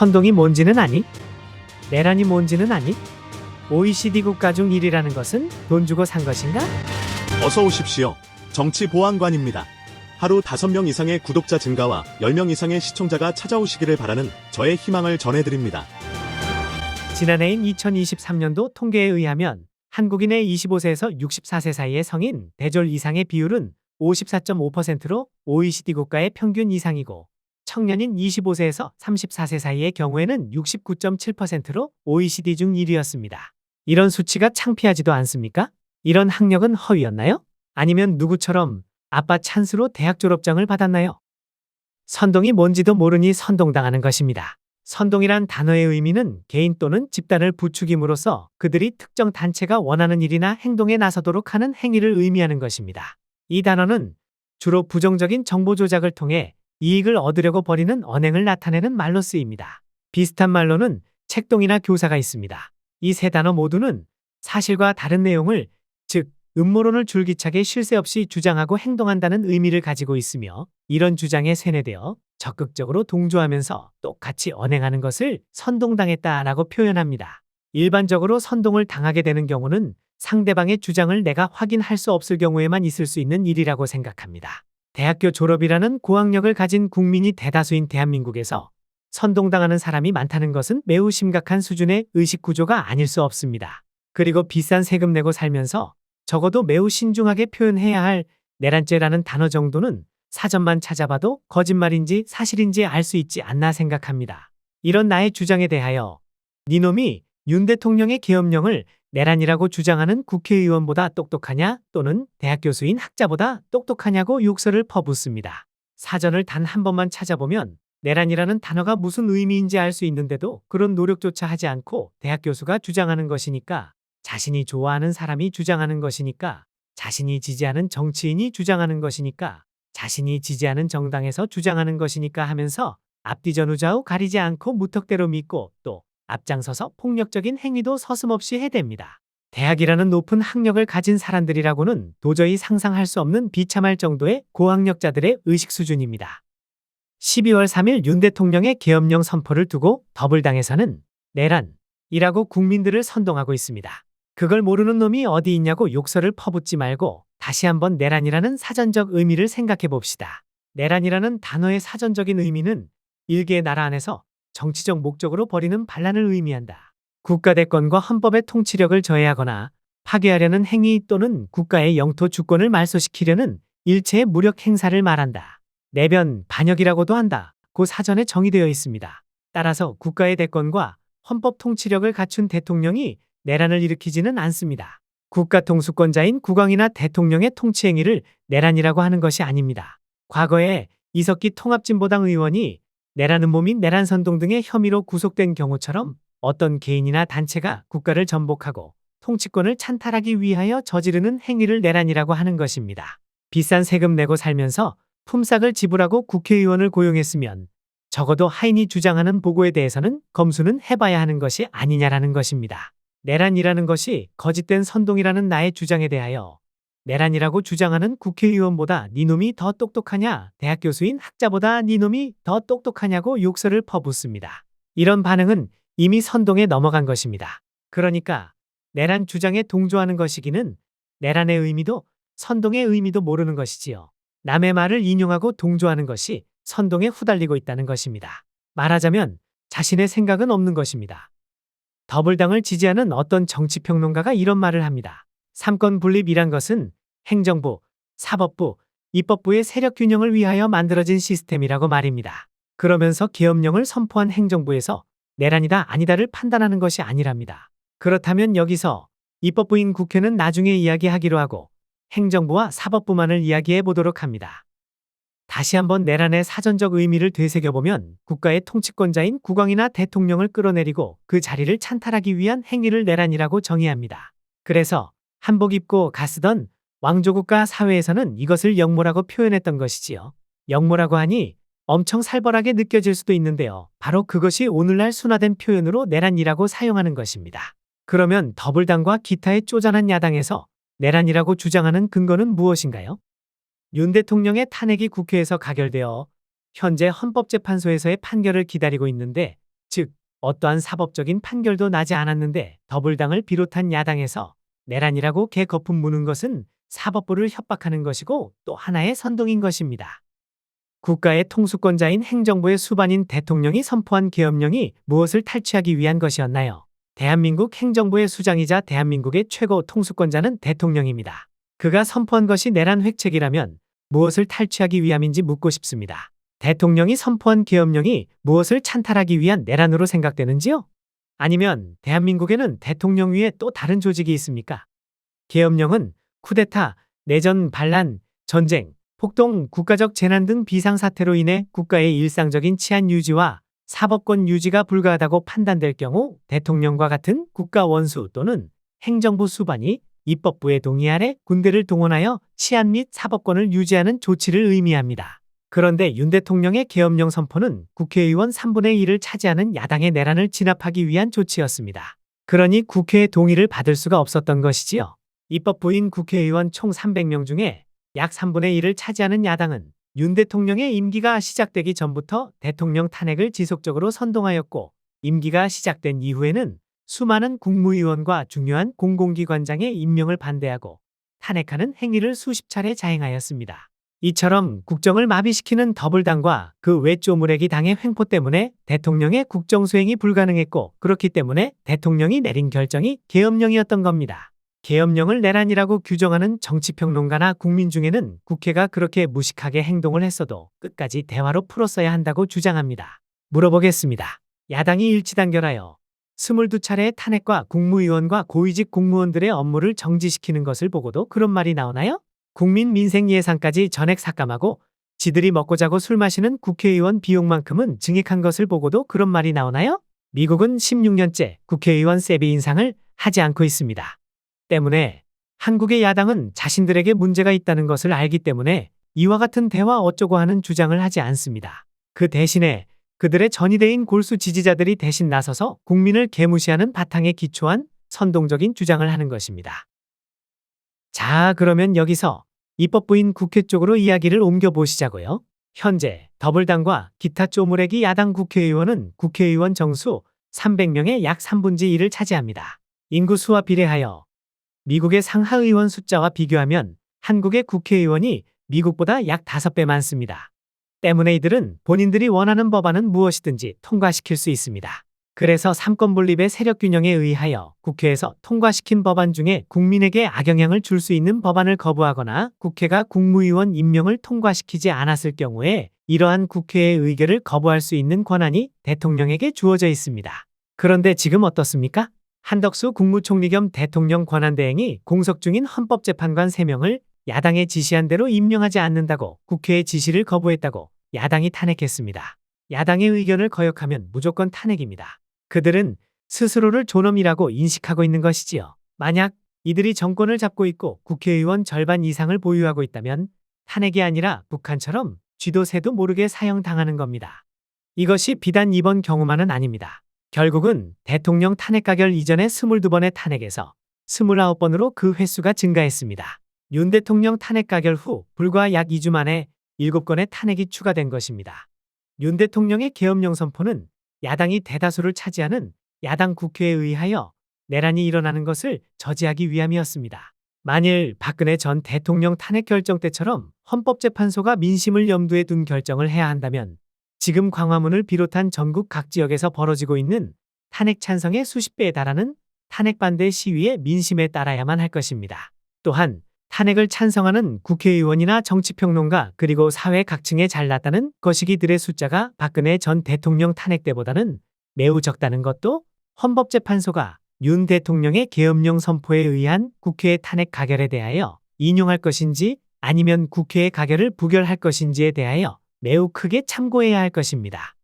선동이 뭔지는 아니? 내란이 뭔지는 아니? OECD 국가 중 1위라는 것은 돈 주고 산 것인가? 어서 오십시오. 정치보안관입니다. 하루 5명 이상의 구독자 증가와 10명 이상의 시청자가 찾아오시기를 바라는 저의 희망을 전해드립니다. 지난해인 2023년도 통계에 의하면 한국인의 25세에서 64세 사이의 성인 대졸 이상의 비율은 54.5%로 OECD 국가의 평균 이상이고, 청년인 25세에서 34세 사이의 경우에는 69.7%로 OECD 중 1위였습니다. 이런 수치가 창피하지도 않습니까? 이런 학력은 허위였나요? 아니면 누구처럼 아빠 찬스로 대학 졸업장을 받았나요? 선동이 뭔지도 모르니 선동당하는 것입니다. 선동이란 단어의 의미는 개인 또는 집단을 부추김으로써 그들이 특정 단체가 원하는 일이나 행동에 나서도록 하는 행위를 의미하는 것입니다. 이 단어는 주로 부정적인 정보 조작을 통해 이익을 얻으려고 벌이는 언행을 나타내는 말로 쓰입니다. 비슷한 말로는 책동이나 교사가 있습니다. 이 세 단어 모두는 사실과 다른 내용을, 즉 음모론을 줄기차게 쉴 새 없이 주장하고 행동한다는 의미를 가지고 있으며, 이런 주장에 세뇌되어 적극적으로 동조하면서 똑같이 언행하는 것을 선동당했다라고 표현합니다. 일반적으로 선동을 당하게 되는 경우는 상대방의 주장을 내가 확인할 수 없을 경우에만 있을 수 있는 일이라고 생각합니다. 대학교 졸업이라는 고학력을 가진 국민이 대다수인 대한민국에서 선동당하는 사람이 많다는 것은 매우 심각한 수준의 의식 구조가 아닐 수 없습니다. 그리고 비싼 세금 내고 살면서 적어도 매우 신중하게 표현해야 할 내란죄라는 단어 정도는 사전만 찾아봐도 거짓말인지 사실인지 알 수 있지 않나 생각합니다. 이런 나의 주장에 대하여 니놈이 윤 대통령의 계엄령을 내란이라고 주장하는 국회의원보다 똑똑하냐 또는 대학 교수인 학자보다 똑똑하냐고 욕설을 퍼붓습니다. 사전을 단 한 번만 찾아보면 내란이라는 단어가 무슨 의미인지 알 수 있는데도 그런 노력조차 하지 않고 대학 교수가 주장하는 것이니까, 자신이 좋아하는 사람이 주장하는 것이니까, 자신이 지지하는 정치인이 주장하는 것이니까, 자신이 지지하는 정당에서 주장하는 것이니까 하면서 앞뒤 전후좌우 가리지 않고 무턱대로 믿고 또 앞장서서 폭력적인 행위도 서슴없이 해댑니다. 대학이라는 높은 학력을 가진 사람들이라고는 도저히 상상할 수 없는 비참할 정도의 고학력자들의 의식 수준입니다. 12월 3일 윤 대통령의 계엄령 선포를 두고 더불당에서는 내란이라고 국민들을 선동하고 있습니다. 그걸 모르는 놈이 어디 있냐고 욕설을 퍼붓지 말고 다시 한번 내란이라는 사전적 의미를 생각해 봅시다. 내란이라는 단어의 사전적인 의미는 일개의 나라 안에서 정치적 목적으로 벌이는 반란을 의미한다. 국가 대권과 헌법의 통치력을 저해하거나 파괴하려는 행위 또는 국가의 영토 주권을 말소시키려는 일체의 무력 행사를 말한다. 내변, 반역이라고도 한다. 고 사전에 정의되어 있습니다. 따라서 국가의 대권과 헌법 통치력을 갖춘 대통령이 내란을 일으키지는 않습니다. 국가 통수권자인 국왕이나 대통령의 통치 행위를 내란이라고 하는 것이 아닙니다. 과거에 이석기 통합진보당 의원이 내란 음모 및 내란 선동 등의 혐의로 구속된 경우처럼 어떤 개인이나 단체가 국가를 전복하고 통치권을 찬탈하기 위하여 저지르는 행위를 내란이라고 하는 것입니다. 비싼 세금 내고 살면서 품삯을 지불하고 국회의원을 고용했으면 적어도 하인이 주장하는 보고에 대해서는 검수는 해봐야 하는 것이 아니냐라는 것입니다. 내란이라는 것이 거짓된 선동이라는 나의 주장에 대하여 내란이라고 주장하는 국회의원보다 니놈이 더 똑똑하냐, 대학 교수인 학자보다 니놈이 더 똑똑하냐고 욕설을 퍼붓습니다. 이런 반응은 이미 선동에 넘어간 것입니다. 그러니까 내란 주장에 동조하는 것이기는 내란의 의미도 선동의 의미도 모르는 것이지요. 남의 말을 인용하고 동조하는 것이 선동에 후달리고 있다는 것입니다. 말하자면 자신의 생각은 없는 것입니다. 더불당을 지지하는 어떤 정치평론가가 이런 말을 합니다. 삼권 분립이란 것은 행정부, 사법부, 입법부의 세력 균형을 위하여 만들어진 시스템이라고 말입니다. 그러면서 계엄령을 선포한 행정부에서 내란이다 아니다를 판단하는 것이 아니랍니다. 그렇다면 여기서 입법부인 국회는 나중에 이야기하기로 하고 행정부와 사법부만을 이야기해 보도록 합니다. 다시 한번 내란의 사전적 의미를 되새겨보면 국가의 통치권자인 국왕이나 대통령을 끌어내리고 그 자리를 찬탈하기 위한 행위를 내란이라고 정의합니다. 그래서 한복 입고 가쓰던 왕조국가 사회에서는 이것을 역모라고 표현했던 것이지요. 역모라고 하니 엄청 살벌하게 느껴질 수도 있는데요. 바로 그것이 오늘날 순화된 표현으로 내란이라고 사용하는 것입니다. 그러면 더불당과 기타의 쪼잔한 야당에서 내란이라고 주장하는 근거는 무엇인가요? 윤 대통령의 탄핵이 국회에서 가결되어 현재 헌법재판소에서의 판결을 기다리고 있는데 즉 어떠한 사법적인 판결도 나지 않았는데 더불당을 비롯한 야당에서 내란이라고 개거품 무는 것은 사법부를 협박하는 것이고 또 하나의 선동인 것입니다. 국가의 통수권자인 행정부의 수반인 대통령이 선포한 계엄령이 무엇을 탈취하기 위한 것이었나요? 대한민국 행정부의 수장이자 대한민국의 최고 통수권자는 대통령입니다. 그가 선포한 것이 내란 획책이라면 무엇을 탈취하기 위함인지 묻고 싶습니다. 대통령이 선포한 계엄령이 무엇을 찬탈하기 위한 내란으로 생각되는지요? 아니면 대한민국에는 대통령 위에 또 다른 조직이 있습니까? 계엄령은 쿠데타, 내전, 반란, 전쟁, 폭동, 국가적 재난 등 비상사태로 인해 국가의 일상적인 치안 유지와 사법권 유지가 불가하다고 판단될 경우 대통령과 같은 국가 원수 또는 행정부 수반이 입법부의 동의 아래 군대를 동원하여 치안 및 사법권을 유지하는 조치를 의미합니다. 그런데 윤 대통령의 계엄령 선포는 국회의원 3분의 1을 차지하는 야당의 내란을 진압하기 위한 조치였습니다. 그러니 국회의 동의를 받을 수가 없었던 것이지요. 입법부인 국회의원 총 300명 중에 약 3분의 1을 차지하는 야당은 윤 대통령의 임기가 시작되기 전부터 대통령 탄핵을 지속적으로 선동하였고 임기가 시작된 이후에는 수많은 국무위원과 중요한 공공기관장의 임명을 반대하고 탄핵하는 행위를 수십 차례 자행하였습니다. 이처럼 국정을 마비시키는 더불당과 그 외 쪼무레기 당의 횡포 때문에 대통령의 국정수행이 불가능했고 그렇기 때문에 대통령이 내린 결정이 계엄령이었던 겁니다. 계엄령을 내란이라고 규정하는 정치평론가나 국민 중에는 국회가 그렇게 무식하게 행동을 했어도 끝까지 대화로 풀었어야 한다고 주장합니다. 물어보겠습니다. 야당이 일치단결하여 22차례의 탄핵과 국무위원과 고위직 공무원들의 업무를 정지시키는 것을 보고도 그런 말이 나오나요? 국민 민생 예산까지 전액 삭감하고 지들이 먹고 자고 술 마시는 국회의원 비용만큼은 증액한 것을 보고도 그런 말이 나오나요? 미국은 16년째 국회의원 세비 인상을 하지 않고 있습니다. 때문에 한국의 야당은 자신들에게 문제가 있다는 것을 알기 때문에 이와 같은 대화 어쩌고 하는 주장을 하지 않습니다. 그 대신에 그들의 전위대인 골수 지지자들이 대신 나서서 국민을 개무시하는 바탕에 기초한 선동적인 주장을 하는 것입니다. 자, 그러면 여기서 입법부인 국회 쪽으로 이야기를 옮겨보시자고요. 현재 더불당과 기타 쪼무레기 야당 국회의원은 국회의원 정수 300명의 약 3분의 1을 차지합니다. 인구수와 비례하여 미국의 상하의원 숫자와 비교하면 한국의 국회의원이 미국보다 약 5배 많습니다. 때문에 이들은 본인들이 원하는 법안은 무엇이든지 통과시킬 수 있습니다. 그래서 삼권분립의 세력균형에 의하여 국회에서 통과시킨 법안 중에 국민에게 악영향을 줄 수 있는 법안을 거부하거나 국회가 국무위원 임명을 통과시키지 않았을 경우에 이러한 국회의 의결을 거부할 수 있는 권한이 대통령에게 주어져 있습니다. 그런데 지금 어떻습니까? 한덕수 국무총리 겸 대통령 권한대행이 공석 중인 헌법재판관 3명을 야당의 지시한 대로 임명하지 않는다고 국회의 지시를 거부했다고 야당이 탄핵했습니다. 야당의 의견을 거역하면 무조건 탄핵입니다. 그들은 스스로를 존엄이라고 인식하고 있는 것이지요. 만약 이들이 정권을 잡고 있고 국회의원 절반 이상을 보유하고 있다면 탄핵이 아니라 북한처럼 쥐도 새도 모르게 사형당하는 겁니다. 이것이 비단 이번 경우만은 아닙니다. 결국은 대통령 탄핵 가결 이전의 22번의 탄핵에서 29번으로 그 횟수가 증가했습니다. 윤 대통령 탄핵 가결 후 불과 약 2주 만에 7건의 탄핵이 추가된 것입니다. 윤 대통령의 계엄령 선포는 야당이 대다수를 차지하는 야당 국회에 의하여 내란이 일어나는 것을 저지하기 위함이었습니다. 만일 박근혜 전 대통령 탄핵 결정 때처럼 헌법재판소가 민심을 염두에 둔 결정을 해야 한다면 지금 광화문을 비롯한 전국 각 지역에서 벌어지고 있는 탄핵 찬성의 수십 배에 달하는 탄핵 반대 시위의 민심에 따라야만 할 것입니다. 또한 탄핵을 찬성하는 국회의원이나 정치평론가 그리고 사회 각층에 잘났다는 거시기들의 숫자가 박근혜 전 대통령 탄핵 때보다는 매우 적다는 것도 헌법재판소가 윤 대통령의 계엄령 선포에 의한 국회의 탄핵 가결에 대하여 인용할 것인지 아니면 국회의 가결을 부결할 것인지에 대하여 매우 크게 참고해야 할 것입니다.